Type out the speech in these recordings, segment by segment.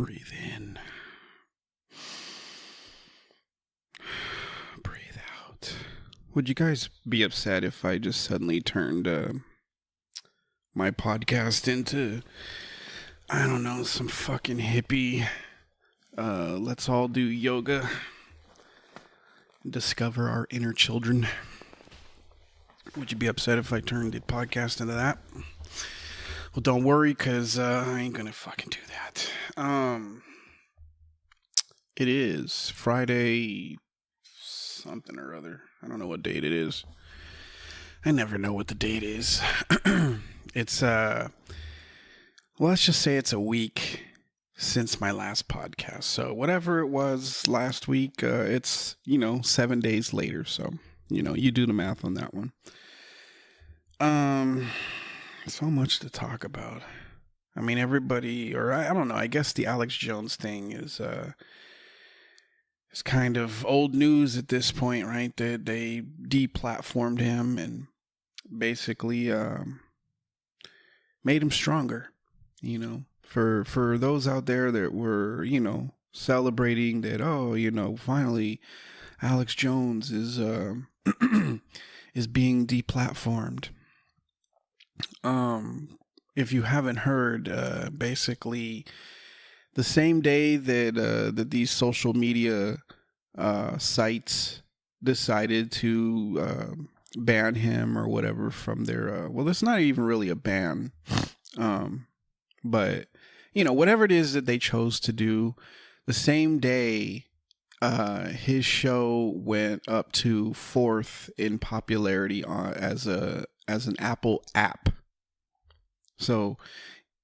Breathe in. Breathe out. Would you guys be upset if I just suddenly turned my podcast into, I don't know, some fucking hippie, let's all do yoga, discover our inner children? Would you be upset if I turned the podcast into that? Well, don't worry, because I ain't gonna fucking do that. It is Friday something or other. I don't know what date it is. I never know what the date is. It's, well, let's just say it's a week since my last podcast. So whatever it was last week, it's, 7 days later. So, you do the math on that one. So much to talk about. I mean, everybody, or I don't know, I guess the Alex Jones thing is kind of old news at this point, right? They deplatformed him and basically made him stronger, for those out there that were, celebrating that, finally Alex Jones is is being deplatformed. If you haven't heard, basically the same day that these social media sites decided to ban him or whatever from their well, it's not even really a ban, but whatever it is that they chose to do, the same day his show went up to 4th in popularity as an Apple app. So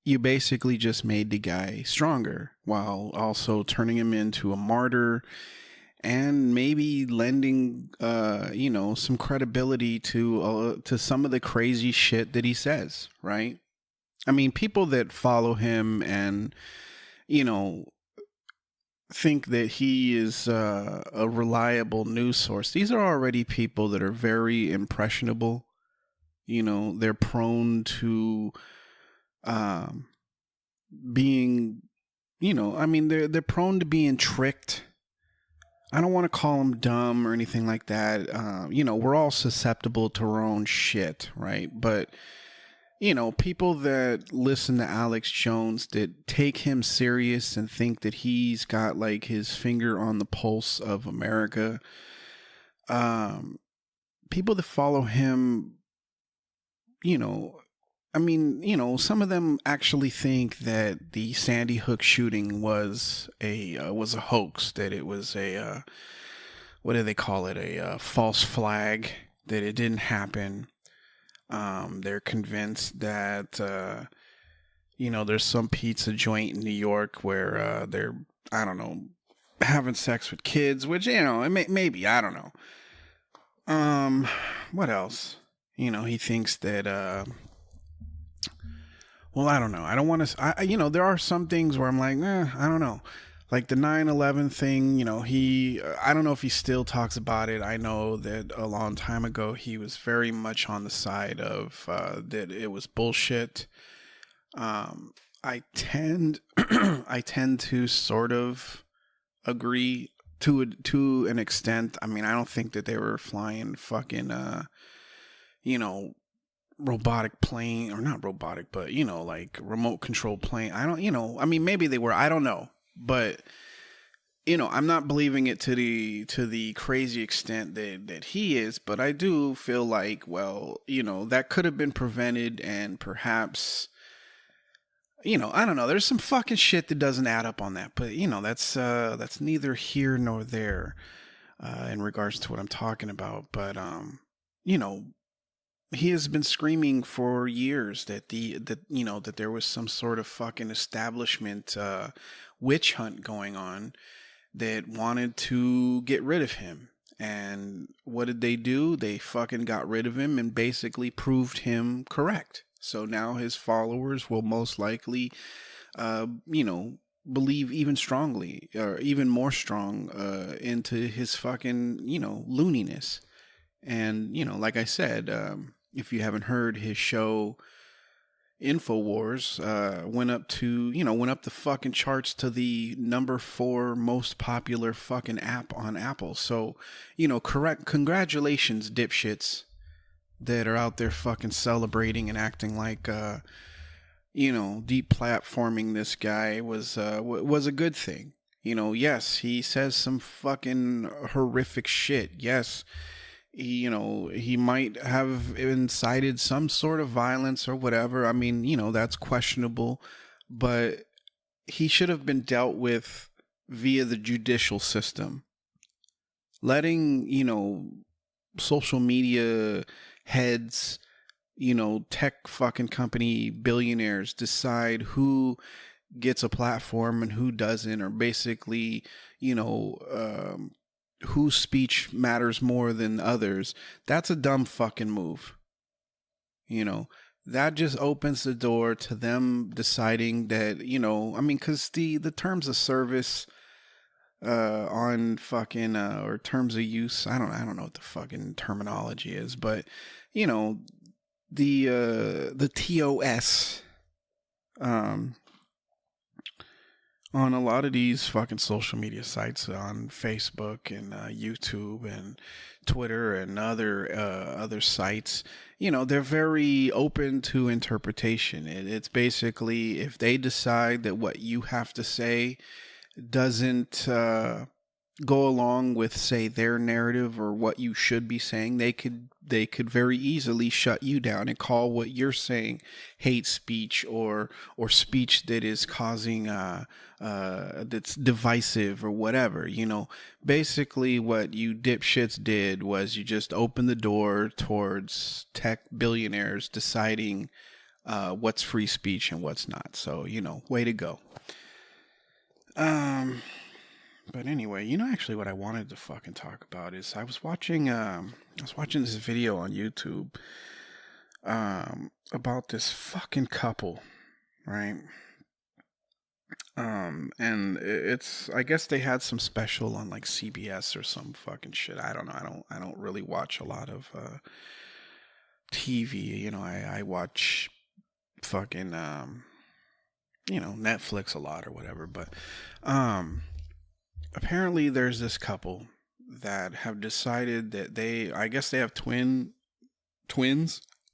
you basically just made the guy stronger while also turning him into a martyr and maybe lending, some credibility to some of the crazy shit that he says, right? I mean, people that follow him and, think that he is a reliable news source. These are already people that are very impressionable. They're prone to being, they're prone to being tricked. I don't want to call them dumb or anything like that. We're all susceptible to our own shit, right? But, people that listen to Alex Jones, that take him serious and think that he's got like his finger on the pulse of America. People that follow him, some of them actually think that the Sandy Hook shooting was a hoax, that it was a what do they call it, a false flag, that it didn't happen. They're convinced that there's some pizza joint in New York where they're, I don't know, having sex with kids, which maybe, I don't know. What else? He thinks that well, I don't know. I don't want to, there are some things where I'm like, I don't know. Like the 9/11 thing, I don't know if he still talks about it. I know that a long time ago, he was very much on the side of that it was bullshit. I tend to sort of agree to an extent. I mean, I don't think that they were flying fucking, robotic plane, or not robotic, but like remote control plane. I don't, maybe they were, I don't know, but I'm not believing it to the crazy extent that he is, but I do feel like, well, that could have been prevented, and perhaps, I don't know, there's some fucking shit that doesn't add up on that, but that's neither here nor there in regards to what I'm talking about. But he has been screaming for years that that there was some sort of fucking establishment witch hunt going on that wanted to get rid of him. And what did they do? They fucking got rid of him and basically proved him correct. So now his followers will most likely, believe even strongly, or even more strong, into his fucking, looniness. And, like I said, if you haven't heard, his show InfoWars went up the fucking charts to the number 4 most popular fucking app on Apple. So, congratulations, dipshits that are out there fucking celebrating and acting like deplatforming this guy was a good thing. Yes, he says some fucking horrific shit. Yes, he might have incited some sort of violence or whatever. I mean, that's questionable, but he should have been dealt with via the judicial system. Letting, social media heads, tech fucking company billionaires decide who gets a platform and who doesn't, or basically, whose speech matters more than others. That's a dumb fucking move. That just opens the door to them deciding that, because the terms of service on fucking or terms of use, I don't know what the fucking terminology is, but the TOS on a lot of these fucking social media sites, on Facebook and YouTube and Twitter and other sites, they're very open to interpretation. It's basically, if they decide that what you have to say doesn't go along with, say, their narrative or what you should be saying, they could very easily shut you down and call what you're saying hate speech or speech that is causing that's divisive or whatever. Basically what you dipshits did was you just opened the door towards tech billionaires deciding what's free speech and what's not. So, way to go. But anyway, actually what I wanted to fucking talk about is I was watching this video on YouTube about this fucking couple, right? And it's, I guess they had some special on like CBS or some fucking shit. I don't know. I don't really watch a lot of TV. I watch fucking Netflix a lot or whatever, but apparently there's this couple that have decided that I guess they have twins.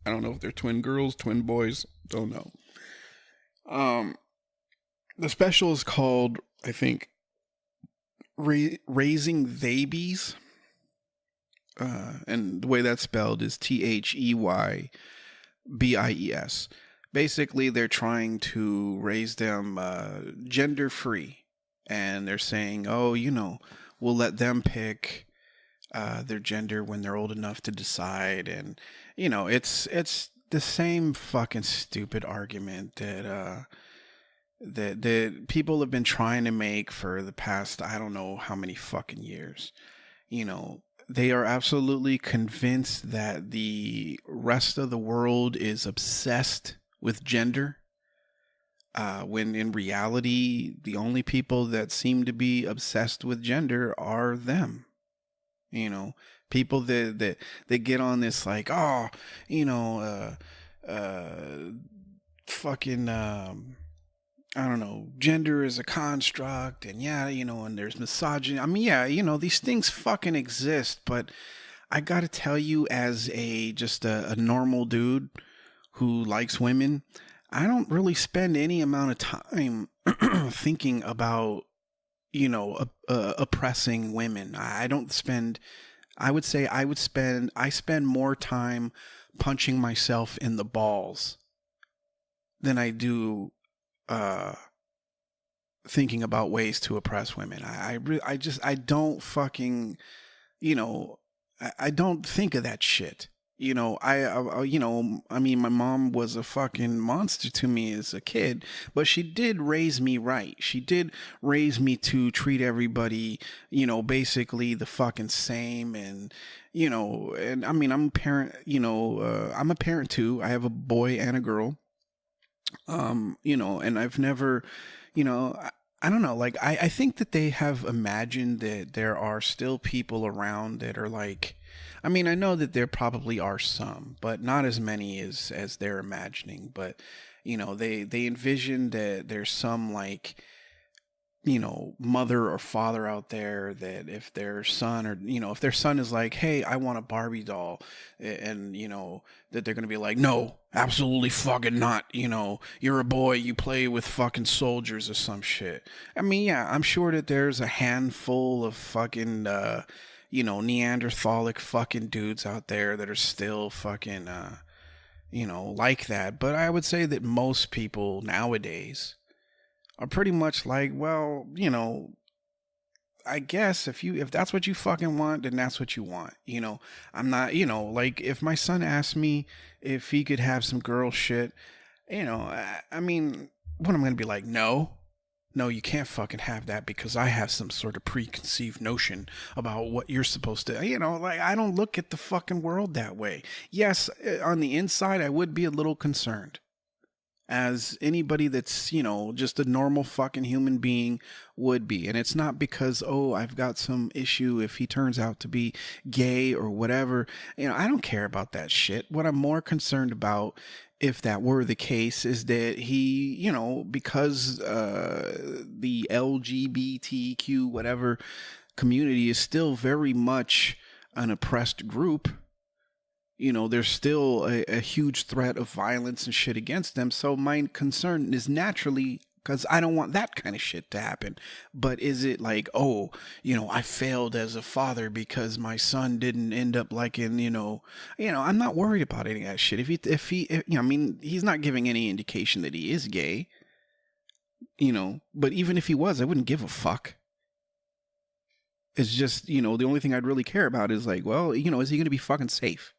I don't know if they're twin girls, twin boys, don't know. The special is called, I think, Raising Babies. And the way that's spelled is THEYBIES. Basically, they're trying to raise them gender free. And they're saying, we'll let them pick their gender when they're old enough to decide. And, it's the same fucking stupid argument that people have been trying to make for the past, I don't know how many fucking years. They are absolutely convinced that the rest of the world is obsessed with gender. When in reality, the only people that seem to be obsessed with gender are them. People that get on this like, fucking, I don't know, gender is a construct, and and there's misogyny. I mean, these things fucking exist, but I gotta tell you, as just a normal dude who likes women, I don't really spend any amount of time thinking about, oppressing women. I spend more time punching myself in the balls than I do thinking about ways to oppress women. I don't fucking, I don't think of that shit. I mean, my mom was a fucking monster to me as a kid, but she did raise me right. She did raise me to treat everybody, basically the fucking same. And, and I mean, I'm a parent, I'm a parent too. I have a boy and a girl. And I've never, I don't know, like, I think that they have imagined that there are still people around that are like, I mean, I know that there probably are some, but not as many as they're imagining. But, They envision that there's some like mother or father out there that if their son or if their son is like, hey, I want a Barbie doll, and that they're gonna be like, no, absolutely fucking not. You're a boy, you play with fucking soldiers or some shit. I mean, yeah, I'm sure that there's a handful of fucking Neanderthalic fucking dudes out there that are still fucking like that, but I would say that most people nowadays are pretty much like, well, I guess if that's what you fucking want, then that's what you want. I'm not, like if my son asked me if he could have some girl shit, I mean, what I'm gonna be like, no. No, you can't fucking have that because I have some sort of preconceived notion about what you're supposed to, like I don't look at the fucking world that way. Yes, on the inside, I would be a little concerned, as anybody that's, just a normal fucking human being would be. And it's not because, oh, I've got some issue if he turns out to be gay or whatever. I don't care about that shit. What I'm more concerned about, if that were the case, is that he, because the LGBTQ whatever community is still very much an oppressed group, there's still a huge threat of violence and shit against them. So my concern is naturally, because I don't want that kind of shit to happen. But is it like, oh, I failed as a father because my son didn't end up liking, I'm not worried about any of that shit. I mean, he's not giving any indication that he is gay, but even if he was, I wouldn't give a fuck. It's just, the only thing I'd really care about is like, well, is he going to be fucking safe?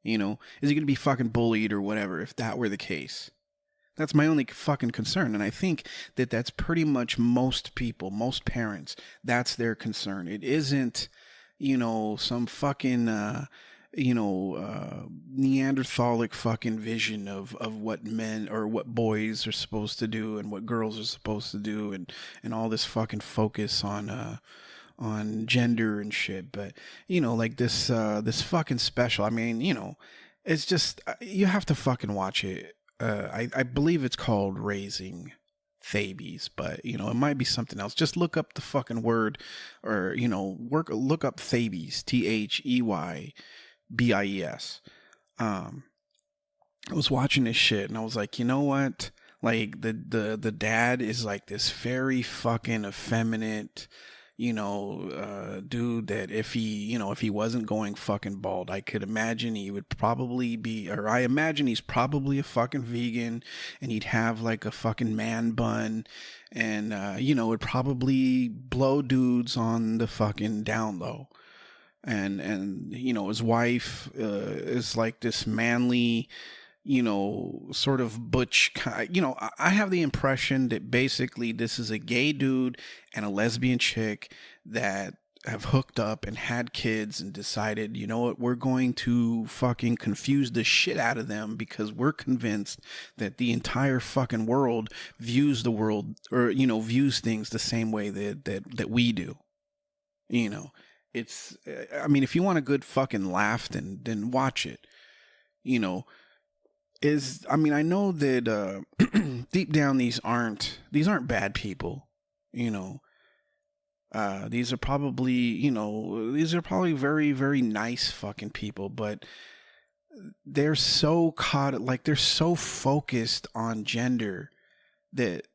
Is he going to be fucking bullied or whatever if that were the case? That's my only fucking concern. And I think that that's pretty much most people, most parents, that's their concern. It isn't, some fucking, Neanderthalic fucking vision of what men or what boys are supposed to do and what girls are supposed to do, and all this fucking focus on gender and shit. But like this fucking special, I mean, it's just, you have to fucking watch it. I believe it's called Raising Thebes, but it might be something else. Just look up the fucking word, or look up Thebes, THEYBIES. I was watching this shit and I was like, you know what, like the dad is like this very fucking effeminate dude that if he wasn't going fucking bald, I could imagine he would probably be, or I imagine he's probably a fucking vegan, and he'd have like a fucking man bun, and would probably blow dudes on the fucking down low. And his wife is like this manly, sort of butch, I have the impression that basically this is a gay dude and a lesbian chick that have hooked up and had kids and decided, you know what, we're going to fucking confuse the shit out of them because we're convinced that the entire fucking world views the world, or, views things the same way that we do. It's, I mean, if you want a good fucking laugh, then watch it. I mean, I know that deep down these aren't bad people. These are probably very, very nice fucking people, but they're so caught, like they're so focused on gender that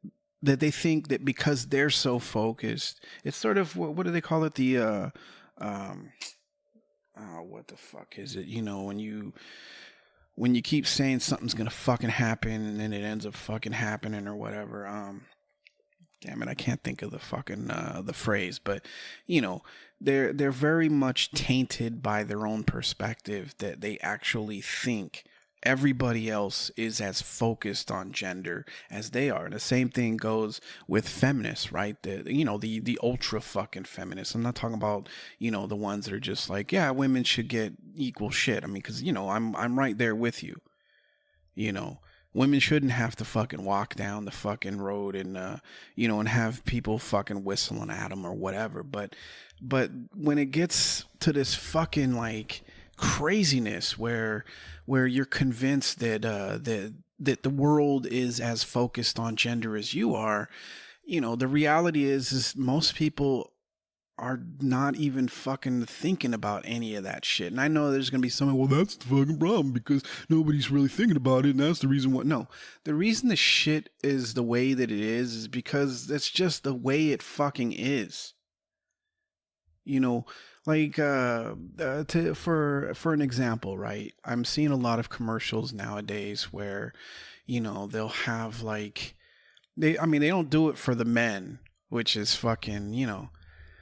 they think that because they're so focused, it's sort of, what do they call it? The what the fuck is it? When you keep saying something's gonna fucking happen and then it ends up fucking happening or whatever. Damn it, I can't think of the fucking the phrase, but they're very much tainted by their own perspective, that they actually think everybody else is as focused on gender as they are. And the same thing goes with feminists, right? The ultra fucking feminists. I'm not talking about, the ones that are just like, yeah, women should get equal shit. I mean, because, I'm right there with you. Women shouldn't have to fucking walk down the fucking road and, and have people fucking whistling at them or whatever. But when it gets to this fucking like craziness where you're convinced that that the world is as focused on gender as you are, the reality is most people are not even fucking thinking about any of that shit. And I know there's going to be someone, well, that's the fucking problem because nobody's really thinking about it. And that's the reason why. No, the reason the shit is the way that it is because that's just the way it fucking is. Like for an example, right? I'm seeing a lot of commercials nowadays where, they'll have like, they don't do it for the men, which is fucking,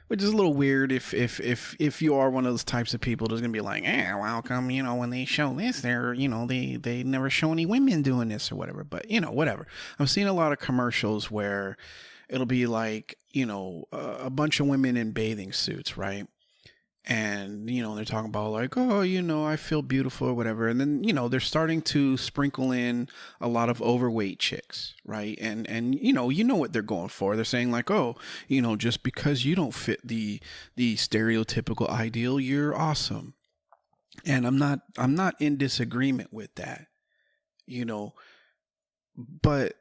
which is a little weird if you are one of those types of people that's gonna be like, well, how come, when they show this, they're, they never show any women doing this or whatever. But, whatever. I'm seeing a lot of commercials where it'll be like, a bunch of women in bathing suits, right? And, they're talking about like, oh, I feel beautiful or whatever. And then, they're starting to sprinkle in a lot of overweight chicks, right? And what they're going for. They're saying like, oh, just because you don't fit the stereotypical ideal, you're awesome. And I'm not in disagreement with that, but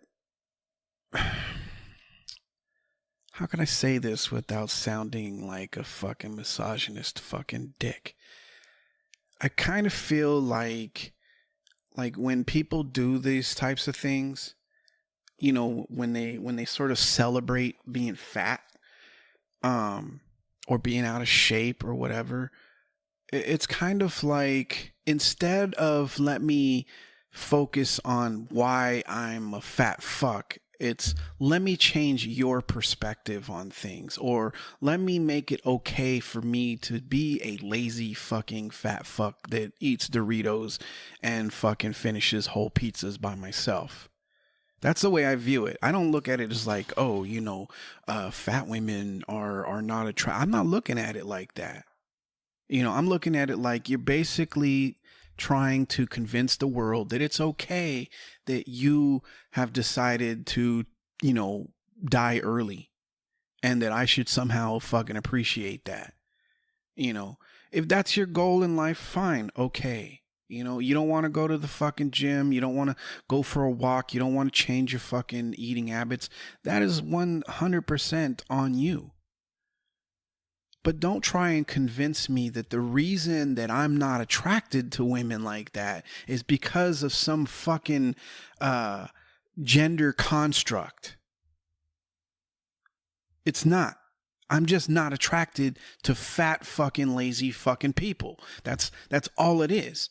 how can I say this without sounding like a fucking misogynist fucking dick? I kind of feel like when people do these types of things, when they sort of celebrate being fat, or being out of shape or whatever, it's kind of like, instead of let me focus on why I'm a fat fuck, it's let me change your perspective on things, or let me make it okay for me to be a lazy fucking fat fuck that eats Doritos and fucking finishes whole pizzas by myself. That's the way I view it. I don't look at it as like, oh, fat women are not attractive. I'm not looking at it like that. I'm looking at it like you're basically trying to convince the world that it's okay that you have decided to, die early, and that I should somehow fucking appreciate that. If that's your goal in life, fine, okay. You don't want to go to the fucking gym. You don't want to go for a walk. You don't want to change your fucking eating habits. That is 100% on you. But don't try and convince me that the reason that I'm not attracted to women like that is because of some fucking gender construct. It's not. I'm just not attracted to fat fucking lazy fucking people. That's all it is.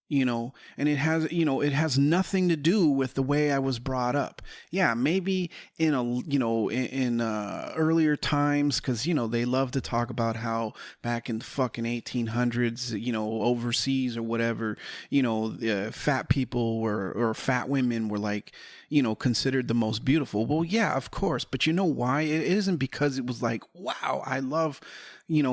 And it has nothing to do with the way I was brought up. Yeah, maybe in earlier times, because, they love to talk about how back in the fucking 1800s, overseas or whatever, fat people or fat women were like, considered the most beautiful. Well, yeah, of course. But you know why? It isn't because it was like, wow, I love,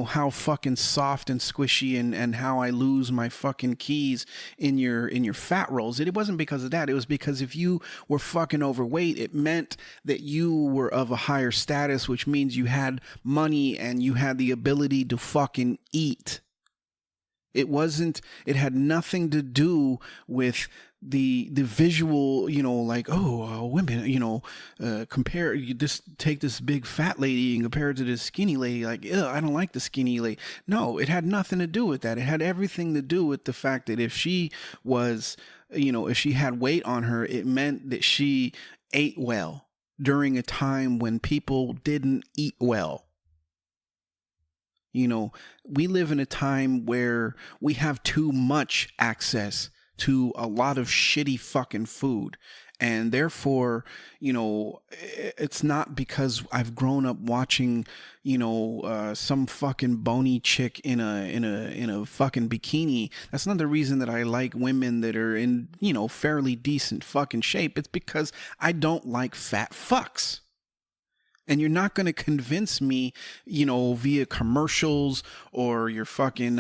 how fucking soft and squishy and how I lose my fucking keys in your fat rolls. It wasn't because of that. It was because if you were fucking overweight, it meant that you were of a higher status, which means you had money and you had the ability to fucking eat. It had nothing to do with the visual, like, oh, women, compare, you just take this big fat lady and compare it to this skinny lady, like, I don't like the skinny lady. No, it had nothing to do with that. It had everything to do with the fact that if she was, if she had weight on her, it meant that she ate well during a time when people didn't eat well. We live in a time where we have too much access to a lot of shitty fucking food. And therefore, it's not because I've grown up watching, some fucking bony chick in a fucking bikini. That's not the reason that I like women that are in, fairly decent fucking shape. It's because I don't like fat fucks. And you're not going to convince me, via commercials or your fucking,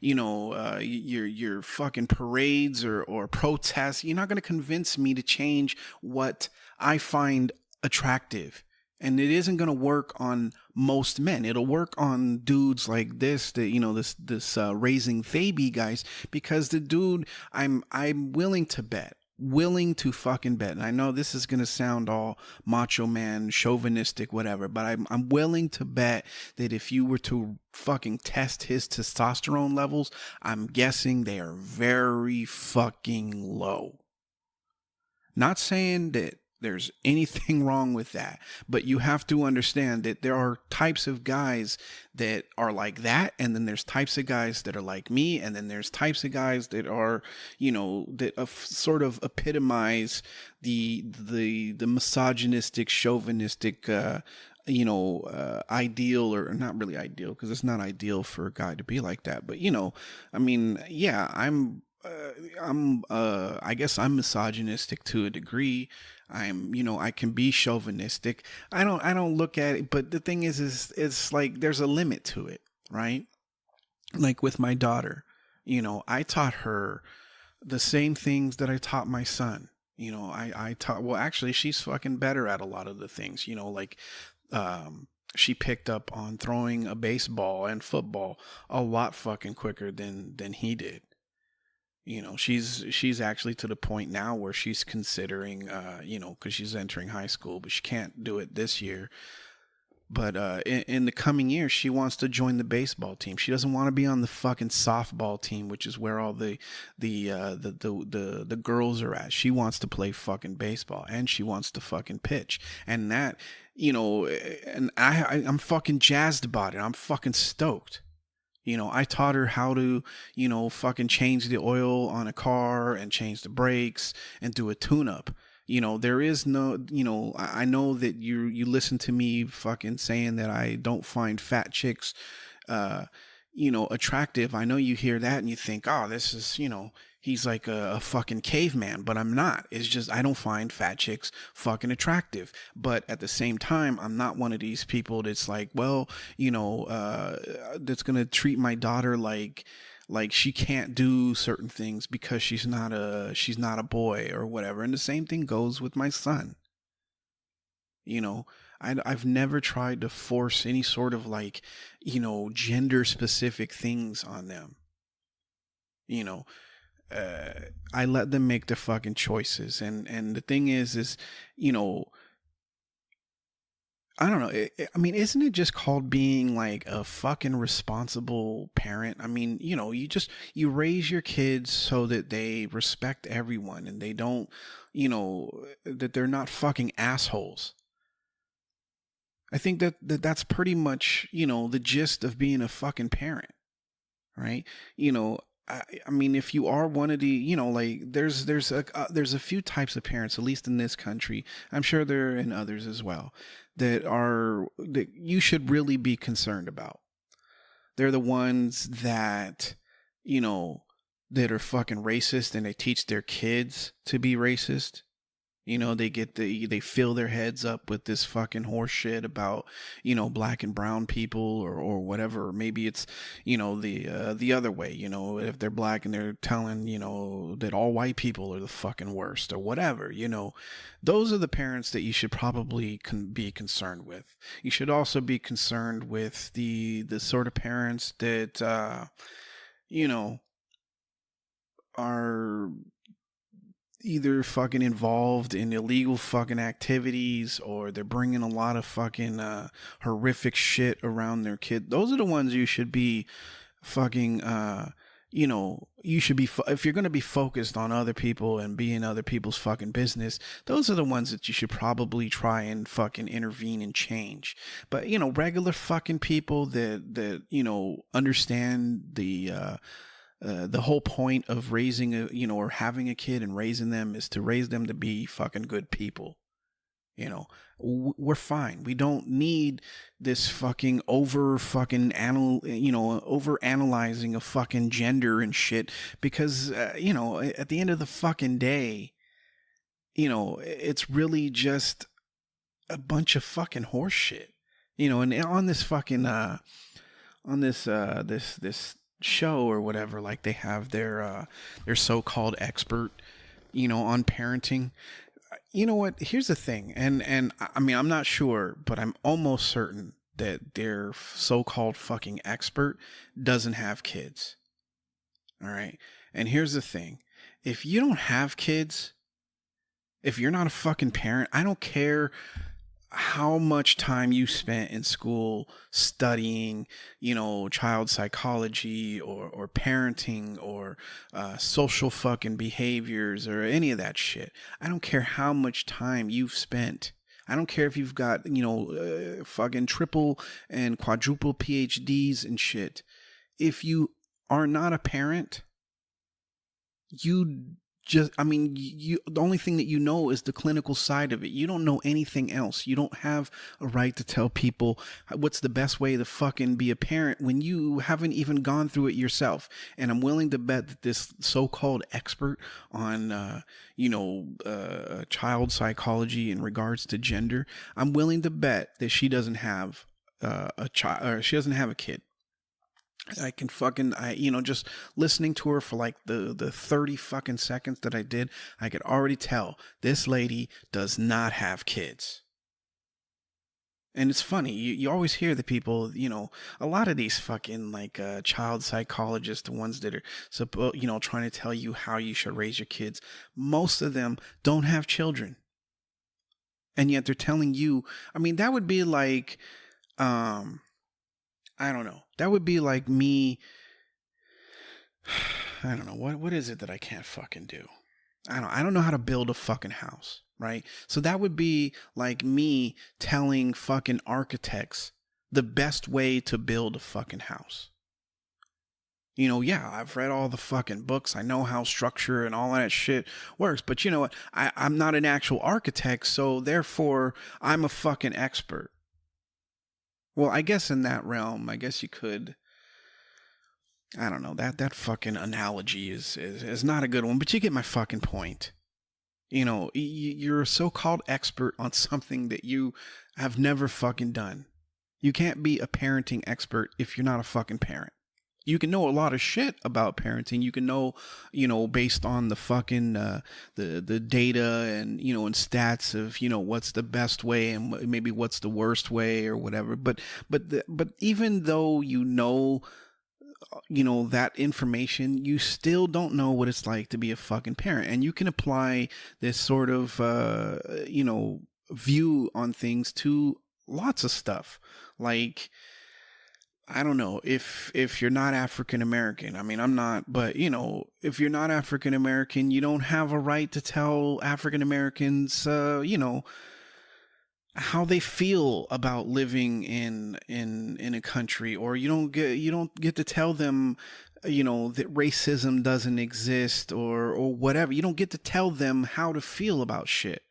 your fucking parades or protests. You're not going to convince me to change what I find attractive. And it isn't going to work on most men. It'll work on dudes like this, this raising Thaby guys, because the dude, I'm willing to bet willing to fucking bet, and I know this is gonna sound all macho man, chauvinistic, whatever, but I'm willing to bet that if you were to fucking test his testosterone levels, I'm guessing they are very fucking low. Not saying that there's anything wrong with that, but you have to understand that there are types of guys that are like that, and then there's types of guys that are like me, and then there's types of guys that are, that sort of epitomize the misogynistic, chauvinistic, ideal, or not really ideal, because it's not ideal for a guy to be like that. But I mean, yeah, I guess I'm misogynistic to a degree. I can be chauvinistic. I don't look at it, but the thing is it's like there's a limit to it, right? Like with my daughter, I taught her the same things that I taught my son. I taught, well, actually, she's fucking better at a lot of the things, like, she picked up on throwing a baseball and football a lot fucking quicker than he did. She's actually to the point now where she's considering, because she's entering high school, but she can't do it this year. But in the coming year, she wants to join the baseball team. She doesn't want to be on the fucking softball team, which is where all the girls are at. She wants to play fucking baseball, and she wants to fucking pitch. And that, and I'm fucking jazzed about it. I'm fucking stoked. I taught her how to, fucking change the oil on a car and change the brakes and do a tune-up. There is no, I know that you listen to me fucking saying that I don't find fat chicks, attractive. I know you hear that and you think, oh, this is, he's like a fucking caveman, but I'm not. It's just, I don't find fat chicks fucking attractive. But at the same time, I'm not one of these people that's like, well, that's going to treat my daughter like she can't do certain things because she's not a boy or whatever. And the same thing goes with my son. I've never tried to force any sort of like, gender specific things on them. I let them make their fucking choices. And the thing is, I don't know. I mean, isn't it just called being like a fucking responsible parent? I mean, you raise your kids so that they respect everyone and they don't, that they're not fucking assholes. I think that's pretty much, the gist of being a fucking parent, right? I mean, if you are one of the, like there's a few types of parents, at least in this country. I'm sure there are in others as well, that you should really be concerned about. They're the ones that, that are fucking racist and they teach their kids to be racist. They fill their heads up with this fucking horse shit about, black and brown people or whatever. Or maybe it's, the other way, if they're black and they're telling, that all white people are the fucking worst or whatever, those are the parents that you should probably be concerned with. You should also be concerned with the sort of parents that, are either fucking involved in illegal fucking activities or they're bringing a lot of fucking horrific shit around their kid. Those are the ones you should be fucking you should be if you're going to be focused on other people and be in other people's fucking business, those are the ones that you should probably try and fucking intervene and change. But regular fucking people that understand the whole point of raising or having a kid and raising them is to raise them to be fucking good people. We're fine. We don't need this fucking over analyzing of fucking gender and shit because, at the end of the fucking day, it's really just a bunch of fucking horse shit, and on this fucking, this show or whatever, like they have their so-called expert, on parenting. You know what? Here's the thing, and I mean, I'm not sure, but I'm almost certain that their so-called fucking expert doesn't have kids. All right, and here's the thing: if you don't have kids, If you're not a fucking parent, I don't care how much time you spent in school studying, child psychology or parenting or social fucking behaviors or any of that shit. I don't care how much time you've spent. I don't care if you've got, fucking triple and quadruple PhDs and shit. If you are not a parent, you the only thing that you know is the clinical side of it. You don't know anything else. You don't have a right to tell people what's the best way to fucking be a parent when you haven't even gone through it yourself. And I'm willing to bet that this so-called expert on, child psychology in regards to gender, I'm willing to bet that she doesn't have a child, or she doesn't have a kid. I can fucking, just listening to her for like the 30 fucking seconds that I did, I could already tell this lady does not have kids. And it's funny, you always hear the people, a lot of these fucking like child psychologists, the ones that are, trying to tell you how you should raise your kids. Most of them don't have children. And yet they're telling you, that would be like, I don't know. That would be like me. I don't know. What is it that I can't fucking do? I don't know how to build a fucking house, right? So that would be like me telling fucking architects the best way to build a fucking house. Yeah, I've read all the fucking books. I know how structure and all that shit works. But you know what? I'm not an actual architect, so therefore I'm a fucking expert. Well, I guess in that realm, I guess you could. I don't know. That fucking analogy is not a good one, but you get my fucking point. You're a so-called expert on something that you have never fucking done. You can't be a parenting expert if you're not a fucking parent. You can know a lot of shit about parenting. You can know, based on the fucking the data and and stats of what's the best way and maybe what's the worst way or whatever. But even though that information, you still don't know what it's like to be a fucking parent. And you can apply this sort of view on things to lots of stuff, like, I don't know, if you're not African American. I'm not, but if you're not African American, you don't have a right to tell African Americans, how they feel about living in a country, or you don't get to tell them, that racism doesn't exist or whatever. You don't get to tell them how to feel about shit.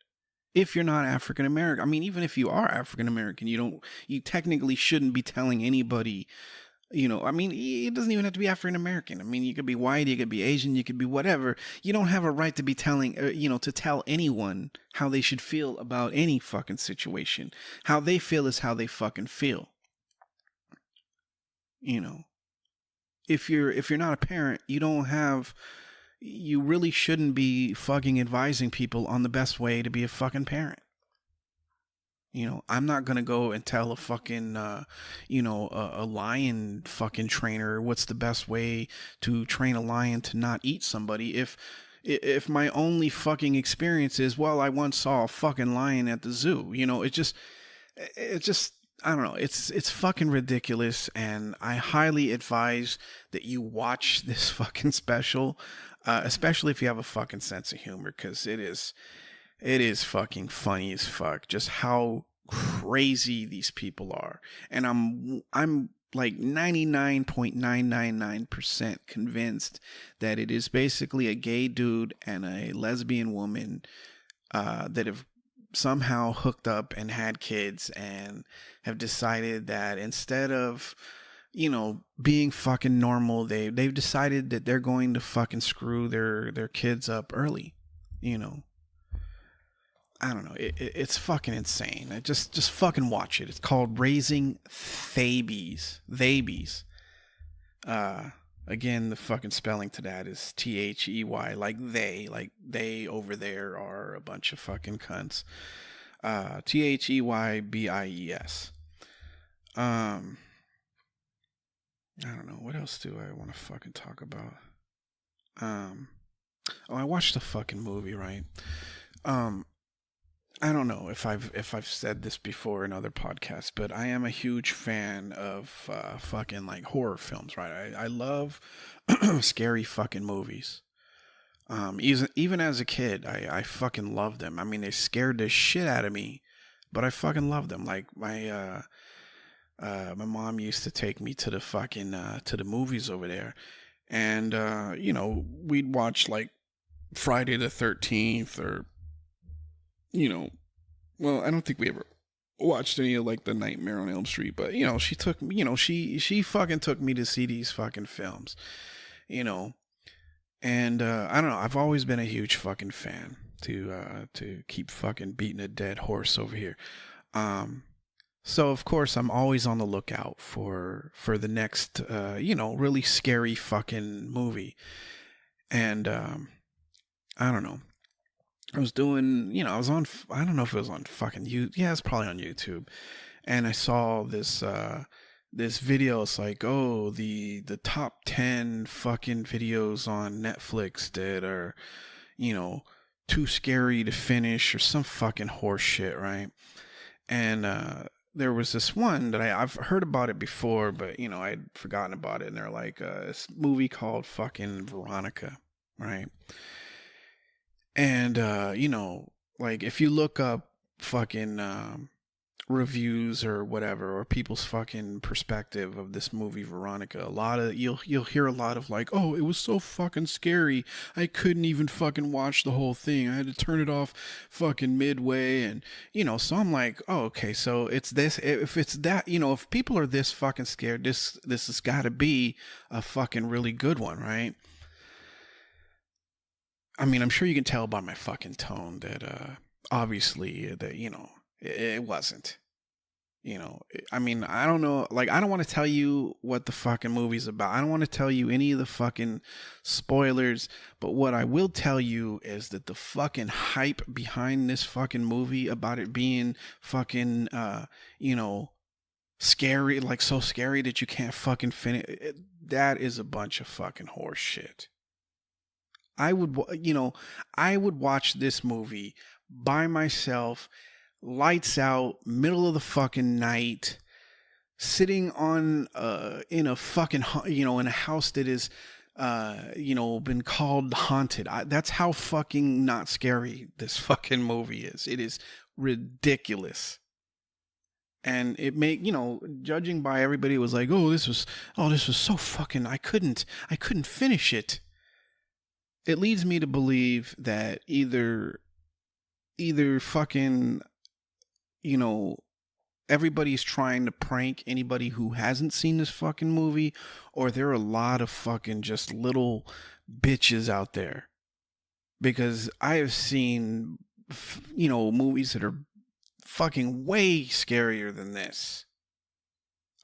If you're not African American, even if you are African American, you technically shouldn't be telling anybody, it doesn't even have to be African American. You could be white, you could be Asian, you could be whatever. You don't have a right to be telling, to tell anyone how they should feel about any fucking situation. How they feel is how they fucking feel. If you're not a parent, you really shouldn't be fucking advising people on the best way to be a fucking parent. I'm not going to go and tell a fucking, a lion fucking trainer what's the best way to train a lion to not eat somebody. If my only fucking experience is, well, I once saw a fucking lion at the zoo, it just, I don't know. It's fucking ridiculous. And I highly advise that you watch this fucking special. Especially if you have a fucking sense of humor, because it is fucking funny as fuck, just how crazy these people are. And I'm like 99.999% convinced that it is basically a gay dude and a lesbian woman that have somehow hooked up and had kids and have decided that instead of being fucking normal, they've decided that they're going to fucking screw their kids up early. I don't know. It's fucking insane. Just fucking watch it. It's called Raising Thabies. Thabies. Again, the fucking spelling to that is They, like they over there are a bunch of fucking cunts. Theybies. I don't know. What else do I want to fucking talk about? I watched a fucking movie, right? Um, I don't know if I've said this before in other podcasts, but I am a huge fan of fucking like horror films, right? I love scary fucking movies. Even as a kid, I fucking loved them. I mean, they scared the shit out of me, but I fucking loved them. Like my mom used to take me to the fucking to the movies over there, and we'd watch like Friday the 13th, or you know, well, I don't think we ever watched any of like the Nightmare on Elm Street, but she took me, she fucking took me to see these fucking films, you know, and I don't know, I've always been a huge fucking fan, to keep fucking beating a dead horse over here. Um, so of course I'm always on the lookout for the next really scary fucking movie, and I don't know. I was doing, I was on, I don't know if it was on fucking you. Yeah, it's probably on YouTube. And I saw this video. It's like, oh, the top 10 fucking videos on Netflix that are, you know, too scary to finish, or some fucking horse shit, right? And there was this one that I've heard about it before, but I'd forgotten about it. And they're like, this movie called fucking Veronica, right? And like if you look up fucking reviews or whatever, or people's fucking perspective of this movie Veronica, a lot of you'll hear a lot of like, oh, it was so fucking scary, I couldn't even fucking watch the whole thing, I had to turn it off fucking midway. And so I'm like, oh, okay, so it's this, if it's that, if people are this fucking scared, this has got to be a fucking really good one, right? I mean, I'm sure you can tell by my fucking tone that obviously that it wasn't. I mean, I don't know, like I don't want to tell you what the fucking movie's about. I don't want to tell you any of the fucking spoilers, but what I will tell you is that the fucking hype behind this fucking movie about it being fucking scary, like so scary that you can't fucking finish it, that is a bunch of fucking horse shit. I would, I would watch this movie by myself, lights out, middle of the fucking night, sitting on, in a fucking, in a house that is, been called haunted. That's how fucking not scary this fucking movie is. It is ridiculous. And it judging by everybody, was like, this was so fucking, I couldn't finish it. It leads me to believe that either fucking, everybody's trying to prank anybody who hasn't seen this fucking movie, or there are a lot of fucking just little bitches out there. Because I have seen, movies that are fucking way scarier than this.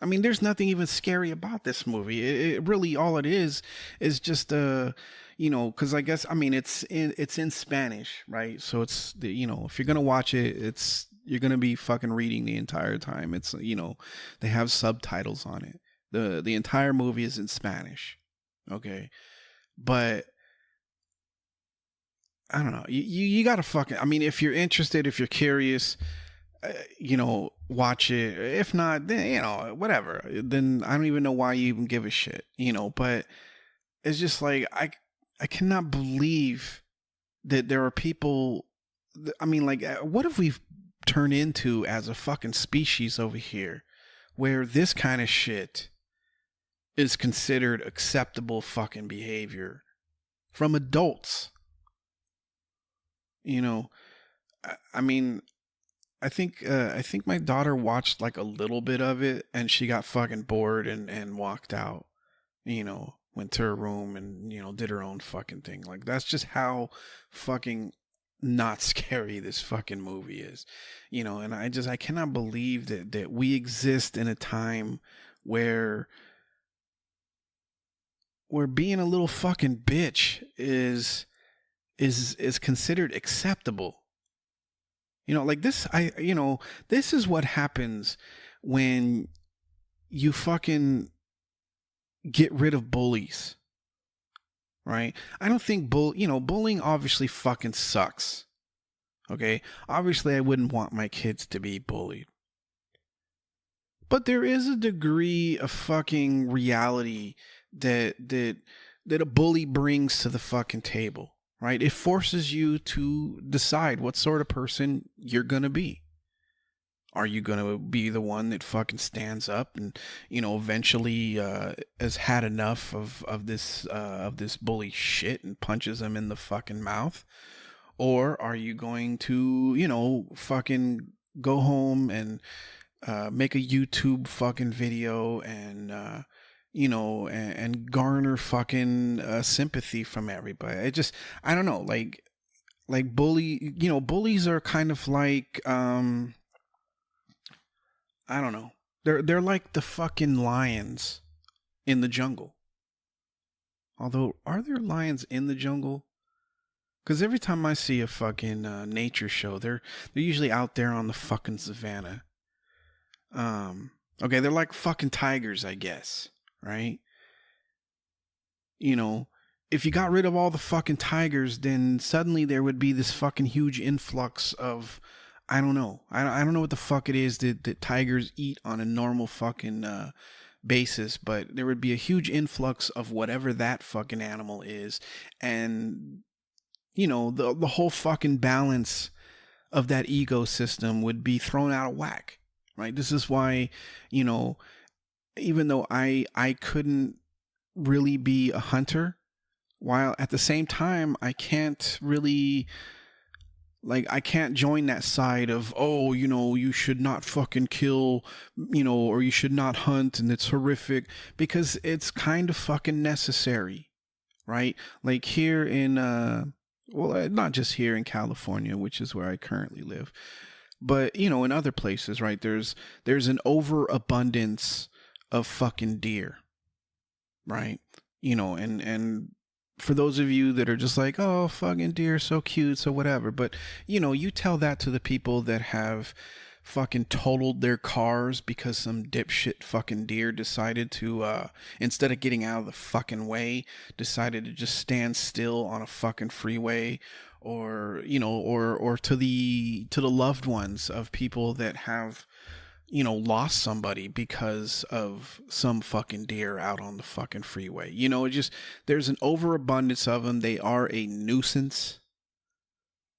I mean, there's nothing even scary about this movie. It really, all it is just because I guess, I mean, it's in Spanish, right? So it's the, if you're gonna watch it, you're gonna be fucking reading the entire time. It's they have subtitles on it. The entire movie is in Spanish, okay? But I don't know. You gotta fucking. I mean, if you're interested, if you're curious, watch it. If not, then whatever. Then I don't even know why you even give a shit, But it's just like I cannot believe that there are people. I mean, like, what have we turned into as a fucking species over here, where this kind of shit is considered acceptable fucking behavior from adults? I mean, I think my daughter watched like a little bit of it, and she got fucking bored and walked out. Went to her room and did her own fucking thing. Like, that's just how fucking not scary this fucking movie is. And I cannot believe that we exist in a time where being a little fucking bitch is considered acceptable. Like this, this is what happens when you fucking get rid of bullies, right? I don't think bullying obviously fucking sucks. Okay. Obviously, I wouldn't want my kids to be bullied. But there is a degree of fucking reality that a bully brings to the fucking table, right? It forces you to decide what sort of person you're gonna be. Are you gonna be the one that fucking stands up and, eventually has had enough of this bully shit and punches him in the fucking mouth? Or are you going to, fucking go home and make a YouTube fucking video and and garner fucking sympathy from everybody? I don't know, like bullies are kind of like I don't know. They're like the fucking lions in the jungle. Although, are there lions in the jungle? Because every time I see a fucking nature show, they're usually out there on the fucking savannah. Okay, they're like fucking tigers, I guess, right? If you got rid of all the fucking tigers, then suddenly there would be this fucking huge influx of, I don't know. I don't know what the fuck it is that tigers eat on a normal fucking basis, but there would be a huge influx of whatever that fucking animal is. And, the whole fucking balance of that ecosystem would be thrown out of whack, right? This is why, even though I couldn't really be a hunter, while at the same time I can't really, like, I can't join that side of, oh, you should not fucking kill, or you should not hunt and it's horrific, because it's kind of fucking necessary, right? Like here in well, not just here in California, which is where I currently live, but in other places, right? There's an overabundance of fucking deer, right? And for those of you that are just like, oh, fucking deer, so cute, so whatever, but you tell that to the people that have fucking totaled their cars because some dipshit fucking deer decided to instead of getting out of the fucking way, decided to just stand still on a fucking freeway, or or to the loved ones of people that have lost somebody because of some fucking deer out on the fucking freeway. There's an overabundance of them. They are a nuisance.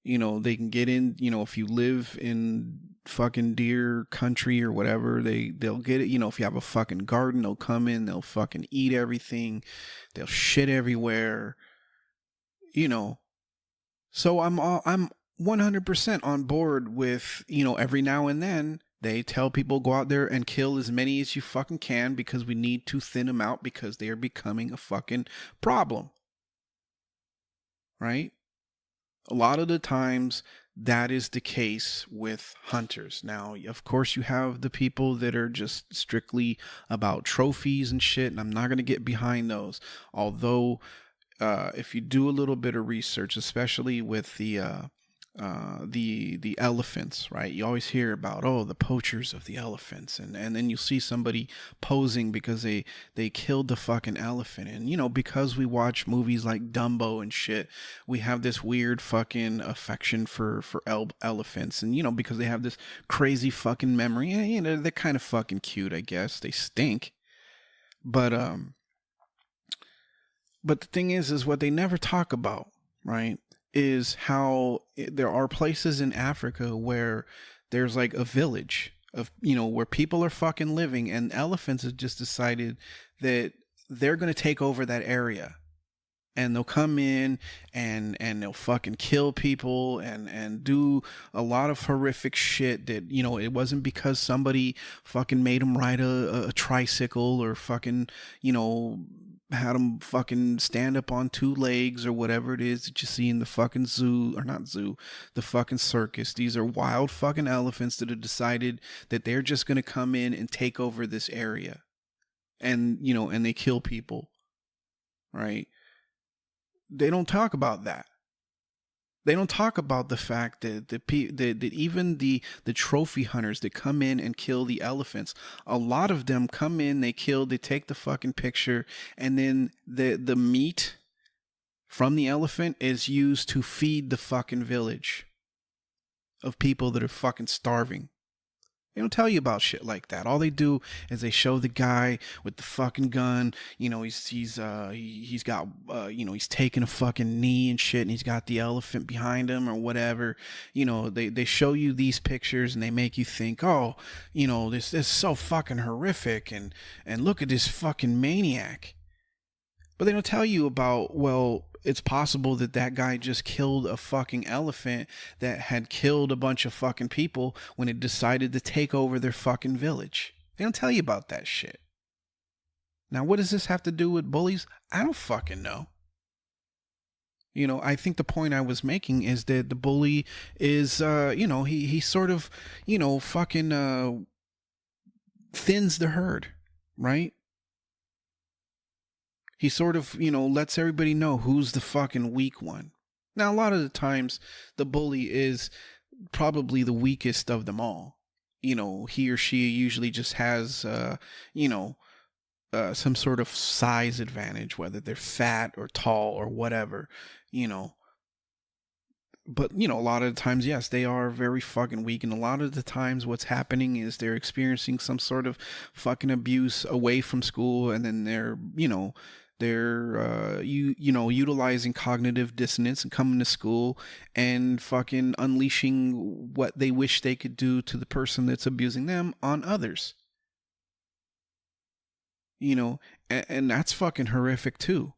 They can get in, if you live in fucking deer country or whatever, they'll get it. If you have a fucking garden, they'll come in, they'll fucking eat everything. They'll shit everywhere. So I'm 100% on board with, every now and then they tell people go out there and kill as many as you fucking can because we need to thin them out because they are becoming a fucking problem. Right? A lot of the times that is the case with hunters. Now, of course, you have the people that are just strictly about trophies and shit, and I'm not going to get behind those. Although, if you do a little bit of research, especially with the elephants, right? You always hear about, oh, the poachers of the elephants, and then you see somebody posing because they killed the fucking elephant. And because we watch movies like Dumbo and shit, we have this weird fucking affection for elephants, and because they have this crazy fucking memory. They're kind of fucking cute, I guess. They stink, but the thing is what they never talk about, right, is how there are places in Africa where there's like a village of, where people are fucking living, and elephants have just decided that they're going to take over that area. And they'll come in and they'll fucking kill people and do a lot of horrific shit that, it wasn't because somebody fucking made them ride a tricycle or fucking, had them fucking stand up on two legs or whatever it is that you see in the fucking zoo, or not zoo, the fucking circus. These are wild fucking elephants that have decided that they're just going to come in and take over this area. And, and they kill people, right? They don't talk about that. They don't talk about the fact that even the trophy hunters that come in and kill the elephants, a lot of them come in, they take the fucking picture, and then the meat from the elephant is used to feed the fucking village. of people that are fucking starving. They don't tell you about shit like that. All they do is they show the guy with the fucking gun. You know, he's got he's taking a fucking knee and shit, and he's got the elephant behind him or whatever. You know, they show you these pictures and they make you think, oh, you know, this is so fucking horrific, and look at this fucking maniac. But they don't tell you about, well, it's possible that that guy just killed a fucking elephant that had killed a bunch of fucking people when it decided to take over their fucking village. They don't tell you about that shit. Now, what does this have to do with bullies? I don't fucking know. You know, I think the point I was making is that the bully is, he sort of, fucking thins the herd, right? He sort of, lets everybody know who's the fucking weak one. Now, a lot of the times, the bully is probably the weakest of them all. You know, he or she usually just has, some sort of size advantage, whether they're fat or tall or whatever, But, a lot of the times, yes, they are very fucking weak. And a lot of the times what's happening is they're experiencing some sort of fucking abuse away from school. And then they're utilizing cognitive dissonance and coming to school and fucking unleashing what they wish they could do to the person that's abusing them on others. And that's fucking horrific too.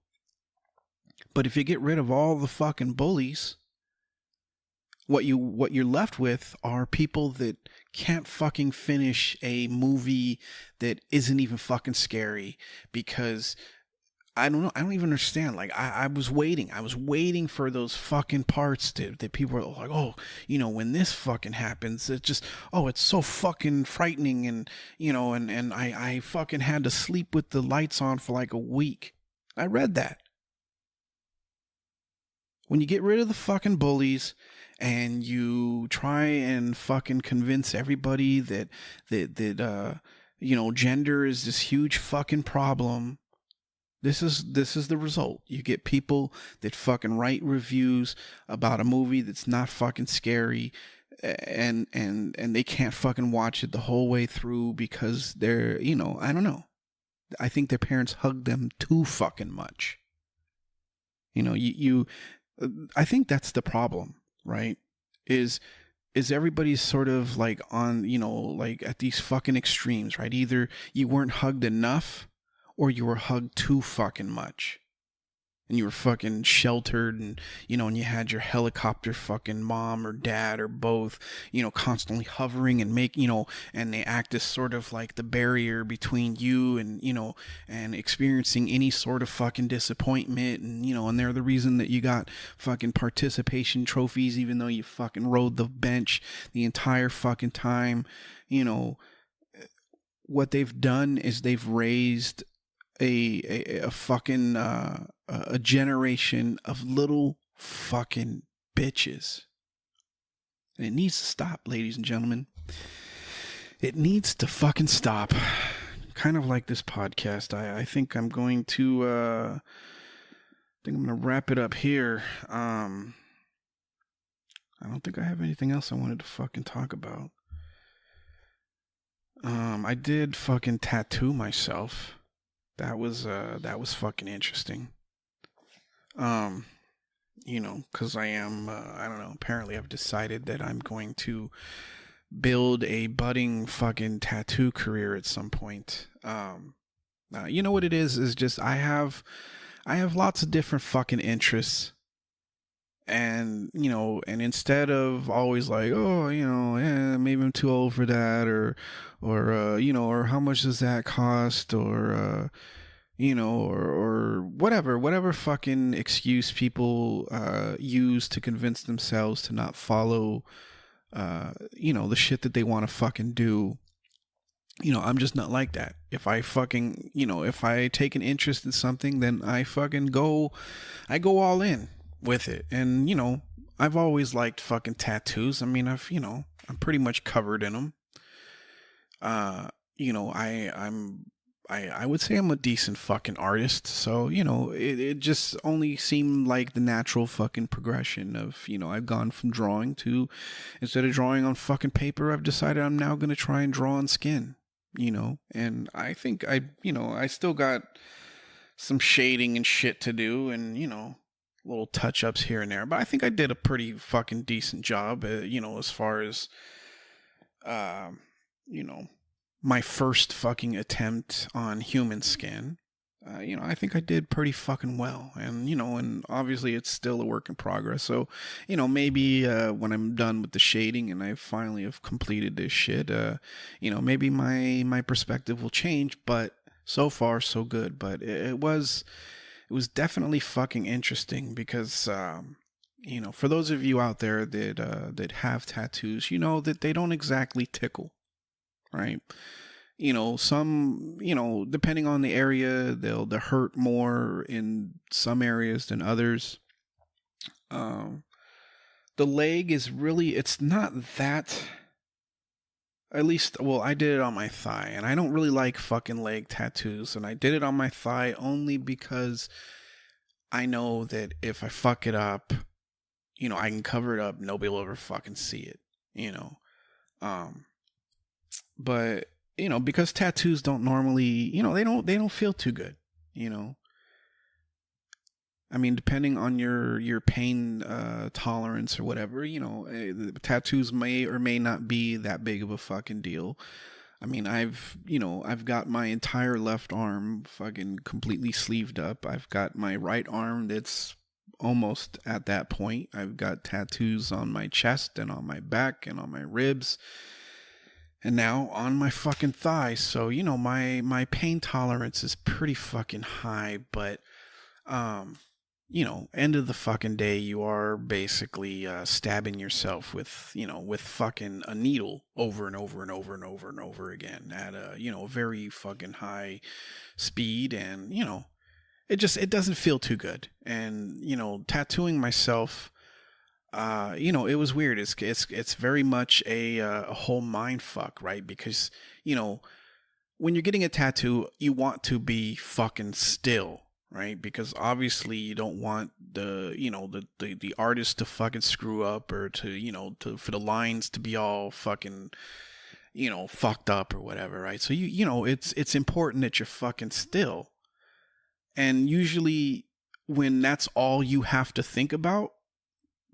But if you get rid of all the fucking bullies, what you're left with are people that can't fucking finish a movie that isn't even fucking scary because I don't know. I don't even understand. Like, I was waiting for those fucking parts that people are like, oh, when this fucking happens, it's so fucking frightening. And, and I fucking had to sleep with the lights on for like a week. I read that. When you get rid of the fucking bullies and you try and fucking convince everybody that gender is this huge fucking problem, This is the result. You get people that fucking write reviews about a movie that's not fucking scary, and they can't fucking watch it the whole way through because they're, I don't know. I think their parents hugged them too fucking much. I think that's the problem, right? Is everybody's sort of like on, like at these fucking extremes, right? Either you weren't hugged enough, or you were hugged too fucking much. And you were fucking sheltered and you had your helicopter fucking mom or dad or both, constantly hovering and and they act as sort of like the barrier between you and, and experiencing any sort of fucking disappointment. And, and they're the reason that you got fucking participation trophies, even though you fucking rode the bench the entire fucking time. What they've done is they've raised a fucking a generation of little fucking bitches, and it needs to stop, ladies and gentlemen. It needs to fucking stop. Kind of like this podcast. I think I'm going to wrap it up here. I don't think I have anything else I wanted to fucking talk about. I did fucking tattoo myself. That was fucking interesting. Cause I am, I don't know, apparently I've decided that I'm going to build a budding fucking tattoo career at some point. You know what it is just, I have lots of different fucking interests. And, and instead of always like, oh, maybe I'm too old for that, or how much does that cost, or whatever fucking excuse people use to convince themselves to not follow, the shit that they want to fucking do. I'm just not like that. If I fucking, if I take an interest in something, then I go all in with it. And, I've always liked fucking tattoos. I mean, I'm pretty much covered in them. I'm I would say I'm a decent fucking artist. So, it just only seemed like the natural fucking progression of, I've gone from drawing to, instead of drawing on fucking paper, I've decided I'm now going to try and draw on skin, and I think I still got some shading and shit to do and, little touch ups here and there. But I think I did a pretty fucking decent job, as far as, uh, you know, my first fucking attempt on human skin. I think I did pretty fucking well. And obviously it's still a work in progress. So, maybe when I'm done with the shading and I finally have completed this shit, maybe my perspective will change. But so far, so good. But it was definitely fucking interesting because, for those of you out there that have tattoos, that they don't exactly tickle, right? Some, depending on the area, they'll hurt more in some areas than others. Um, the leg is really, it's not that, at least, well, I did it on my thigh, and I don't really like fucking leg tattoos, and I did it on my thigh only because I know that if I fuck it up, I can cover it up, nobody will ever fucking see it, um, but because tattoos don't normally, they don't feel too good, you know. I mean, depending on your pain tolerance or whatever, the tattoos may or may not be that big of a fucking deal. I mean, I've got my entire left arm fucking completely sleeved up. I've got my right arm that's almost at that point. I've got tattoos on my chest and on my back and on my ribs and now on my fucking thighs. So, my pain tolerance is pretty fucking high, but um end of the fucking day, you are basically stabbing yourself with fucking a needle over and over and over and over and over again at a, very fucking high speed. And, it doesn't feel too good. And, tattooing myself, it was weird. It's very much a whole mind fuck, right? Because, when you're getting a tattoo, you want to be fucking still, right? Because obviously you don't want the artist to fucking screw up or for the lines to be all fucking fucked up or whatever, right? So it's important that you're fucking still. And usually when that's all you have to think about,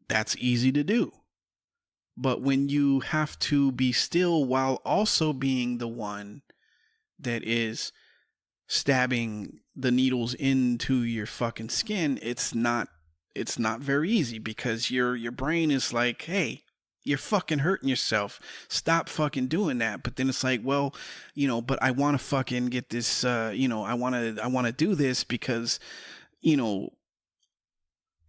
that's easy to do. But when you have to be still while also being the one that is stabbing the needles into your fucking skin, it's not very easy, because your brain is like, hey, you're fucking hurting yourself, stop fucking doing that. But then it's like, well, but I want to fucking get this, I want to do this because,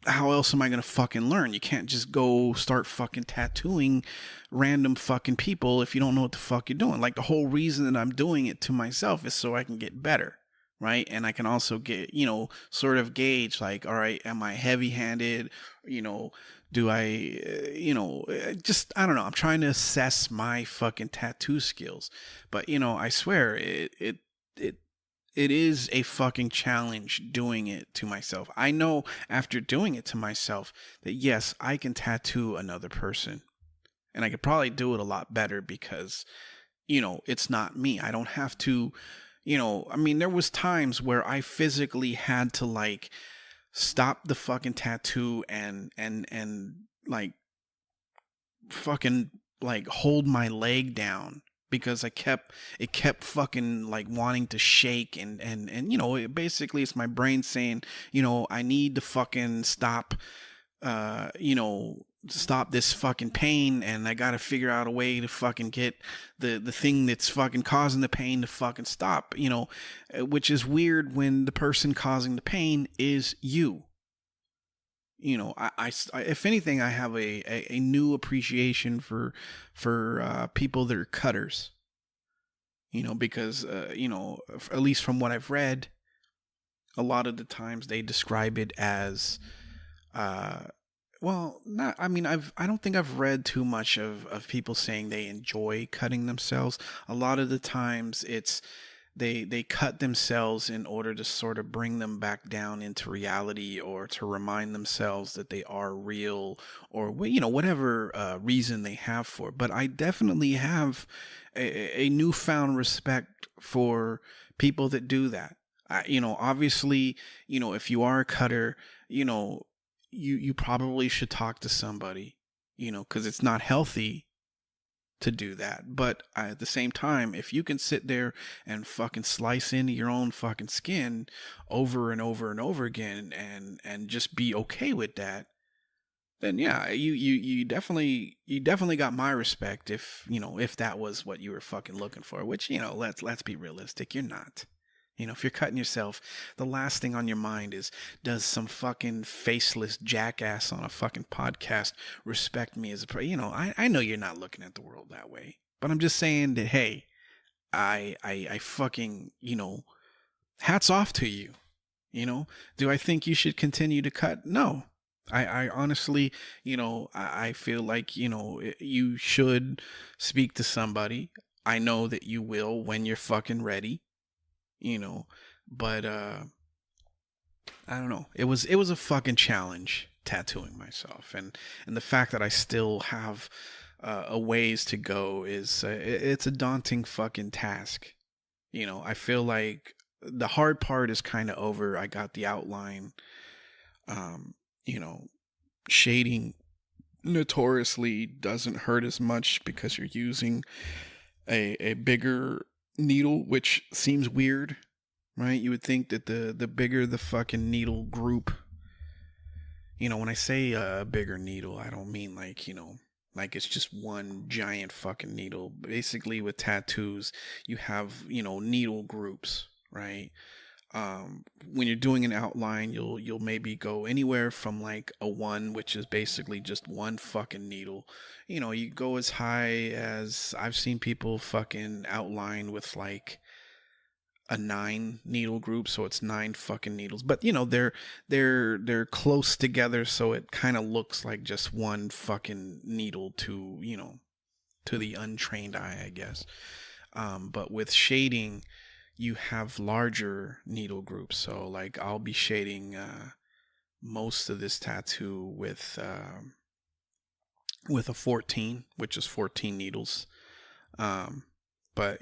how else am I going to fucking learn? You can't just go start fucking tattooing random fucking people if you don't know what the fuck you're doing. Like, the whole reason that I'm doing it to myself is so I can get better, right? And I can also get, sort of gauge, like, all right, am I heavy handed? Do I, just, I don't know. I'm trying to assess my fucking tattoo skills. But, I swear it is a fucking challenge doing it to myself. I know after doing it to myself that yes, I can tattoo another person. And I could probably do it a lot better because, it's not me. I don't have to, I mean, there was times where I physically had to like stop the fucking tattoo and like fucking like hold my leg down, because it kept fucking like wanting to shake, and basically it's my brain saying, I need to fucking stop, stop this fucking pain, and I gotta figure out a way to fucking get the thing that's fucking causing the pain to fucking stop, which is weird when the person causing the pain is you. I if anything, I have a new appreciation for people that are cutters, because, at least from what I've read, a lot of the times they describe it as, well, not, I mean, I don't think I've read too much of people saying they enjoy cutting themselves. A lot of the times it's they cut themselves in order to sort of bring them back down into reality, or to remind themselves that they are real, or whatever reason they have for it. But I definitely have a newfound respect for people that do that. Obviously, if you are a cutter, you probably should talk to somebody, because it's not healthy to do that. But at the same time, if you can sit there and fucking slice into your own fucking skin over and over and over again, and just be okay with that, then yeah, you definitely got my respect, if that was what you were fucking looking for, which, let's be realistic, you're not. If you're cutting yourself, the last thing on your mind is, does some fucking faceless jackass on a fucking podcast respect me as I know you're not looking at the world that way, but I'm just saying that, hey, I fucking, hats off to you. Do I think you should continue to cut? No. I honestly, I feel like, you should speak to somebody. I know that you will when you're fucking ready. But I don't know. It was a fucking challenge tattooing myself, and the fact that I still have a ways to go is it's a daunting fucking task. I feel like the hard part is kind of over. I got the outline. Um, Shading notoriously doesn't hurt as much because you're using a bigger needle, which seems weird, right? You would think that the bigger the fucking needle group, when I say a bigger needle, I don't mean like it's just one giant fucking needle. Basically, with tattoos, you have, needle groups, right? When you're doing an outline, you'll maybe go anywhere from like a 1, which is basically just one fucking needle. You go as high as, I've seen people fucking outline with like a 9 needle group, so it's 9 fucking needles. But they're close together, so it kind of looks like just one fucking needle to to the untrained eye, I guess. But with shading, you have larger needle groups. So like I'll be shading most of this tattoo with a 14, which is 14 needles. But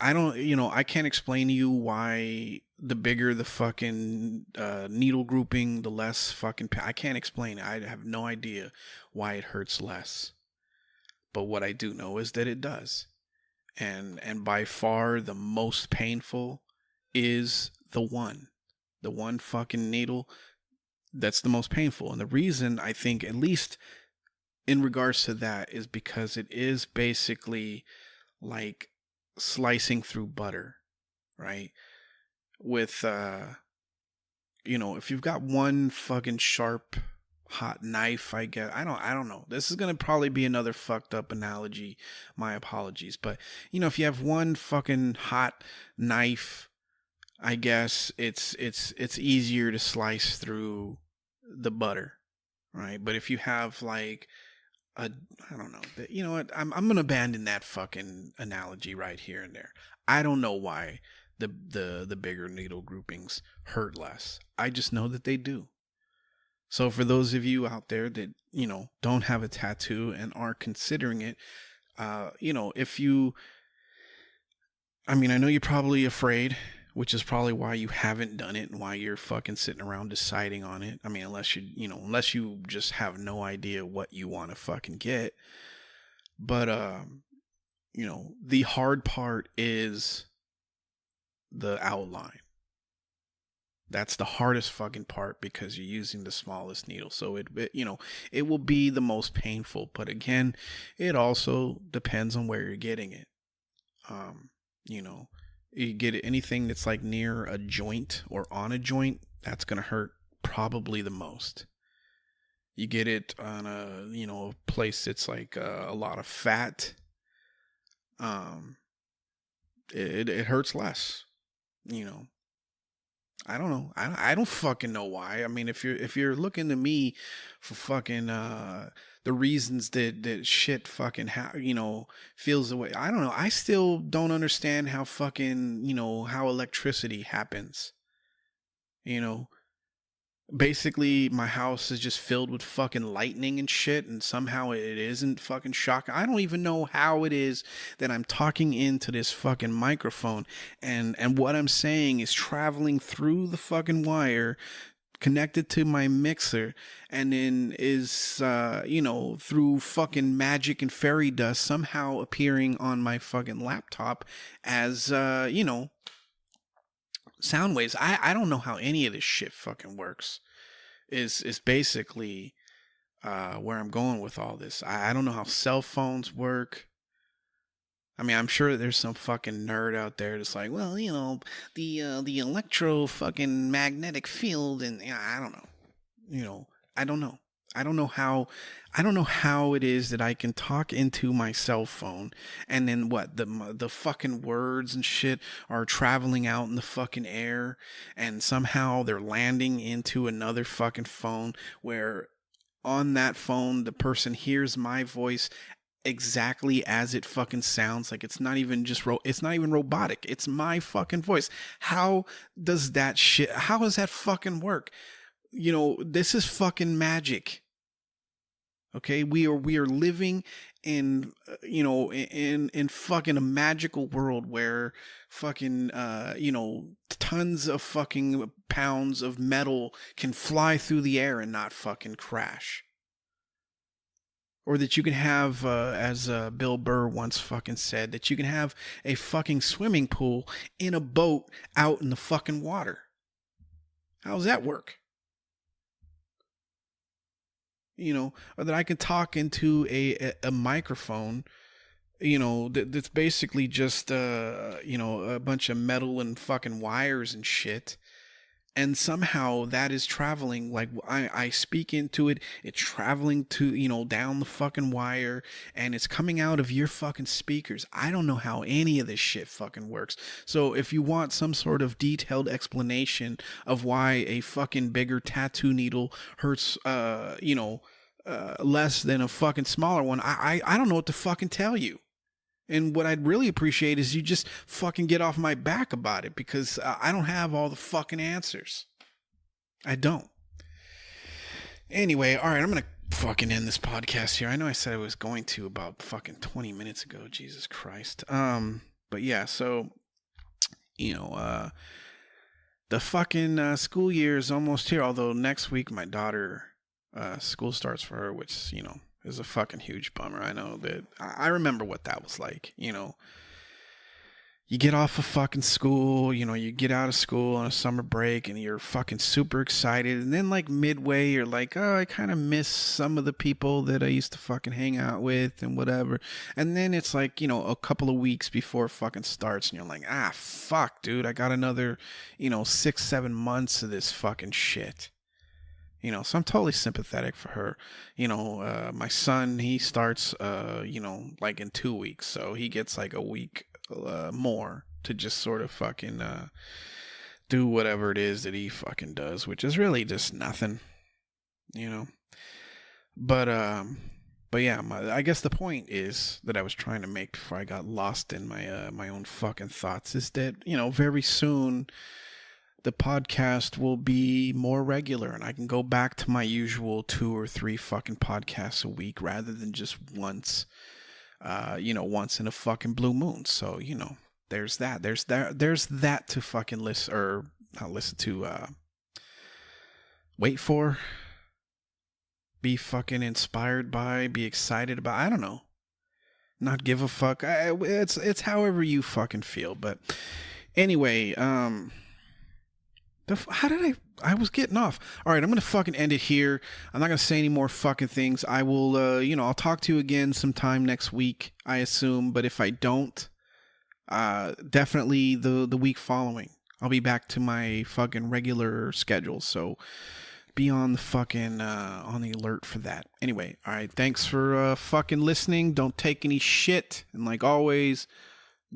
I don't, I can't explain to you why the bigger the fucking needle grouping, the less fucking I can't explain it. I have no idea why it hurts less. But what I do know is that it does. And by far the most painful is the one fucking needle. That's the most painful. And the reason, I think, at least in regards to that, is because it is basically like slicing through butter, right? With if you've got one fucking sharp hot knife, I guess. I don't know. This is going to probably be another fucked up analogy. My apologies. But, if you have one fucking hot knife, I guess it's easier to slice through the butter, right? But if you have like I don't know. You know what? I'm going to abandon that fucking analogy right here and there. I don't know why the bigger needle groupings hurt less. I just know that they do. So for those of you out there that, don't have a tattoo and are considering it, if you, I know you're probably afraid, which is probably why you haven't done it and why you're fucking sitting around deciding on it. Unless you just have no idea what you want to fucking get. But, the hard part is the outline. That's the hardest fucking part because you're using the smallest needle. So it will be the most painful. But again, it also depends on where you're getting it. You get anything that's like near a joint or on a joint, that's going to hurt probably the most. You get it on a place that's like a lot of fat. It hurts less, I don't know. I don't fucking know why. If you're looking to me for fucking the the reasons that shit fucking feels the way. I don't know. I still don't understand how fucking, how electricity happens. Basically my house is just filled with fucking lightning and shit, and somehow it isn't fucking shocking. I don't even know how it is that I'm talking into this fucking microphone and what I'm saying is traveling through the fucking wire connected to my mixer, and then is through fucking magic and fairy dust somehow appearing on my fucking laptop as sound waves. I don't know how any of this shit fucking works. Is basically where I'm going with all this. I don't know how cell phones work. I mean, I'm sure there's some fucking nerd out there that's like, well, the electro fucking magnetic field, and I don't know. I don't know. I don't know how it is that I can talk into my cell phone, and then what, the fucking words and shit are traveling out in the fucking air, and somehow they're landing into another fucking phone, where on that phone the person hears my voice exactly as it fucking sounds. Like, it's not even it's not even robotic. It's my fucking voice. How does that fucking work? This is fucking magic. Okay, we are living in in fucking a magical world where fucking tons of fucking pounds of metal can fly through the air and not fucking crash. Or that you can have, as Bill Burr once fucking said, that you can have a fucking swimming pool in a boat out in the fucking water. How does that work? Or that I can talk into a microphone, that's basically just, a bunch of metal and fucking wires and shit. And somehow that is traveling, like I speak into it, it's traveling to, down the fucking wire, and it's coming out of your fucking speakers. I don't know how any of this shit fucking works. So if you want some sort of detailed explanation of why a fucking bigger tattoo needle hurts, less than a fucking smaller one, I don't know what to fucking tell you. And what I'd really appreciate is you just fucking get off my back about it, because I don't have all the fucking answers. I don't. Anyway, all right, I'm going to fucking end this podcast here. I know I said I was going to about fucking 20 minutes ago. Jesus Christ. But yeah, so, the fucking school year is almost here. Although next week my daughter, school starts for her, which, is a fucking huge bummer. I know that I remember what that was like. You get off of fucking school, you get out of school on a summer break and you're fucking super excited. And then like midway, you're like, oh, I kind of miss some of the people that I used to fucking hang out with and whatever. And then it's like, a couple of weeks before it fucking starts and you're like, fuck, dude, I got another, 6-7 months of this fucking shit. So I'm totally sympathetic for her. My son, he starts, like in 2 weeks. So he gets like a week more to just sort of fucking do whatever it is that he fucking does, which is really just nothing, But yeah, I guess the point is that I was trying to make before I got lost in my own fucking thoughts is that, very soon the podcast will be more regular and I can go back to my usual 2 or 3 fucking podcasts a week rather than just once, once in a fucking blue moon. So, there's that. There's that to fucking listen, or not listen to, wait for, be fucking inspired by, be excited about. I don't know. Not give a fuck. It's however you fucking feel. But anyway, how did I was getting off. All right, I'm going to fucking end it here. I'm not going to say any more fucking things. I will, I'll talk to you again sometime next week, I assume. But if I don't, definitely the week following. I'll be back to my fucking regular schedule. So be on the fucking, on the alert for that. Anyway, all right, thanks for fucking listening. Don't take any shit. And like always,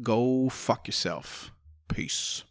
go fuck yourself. Peace.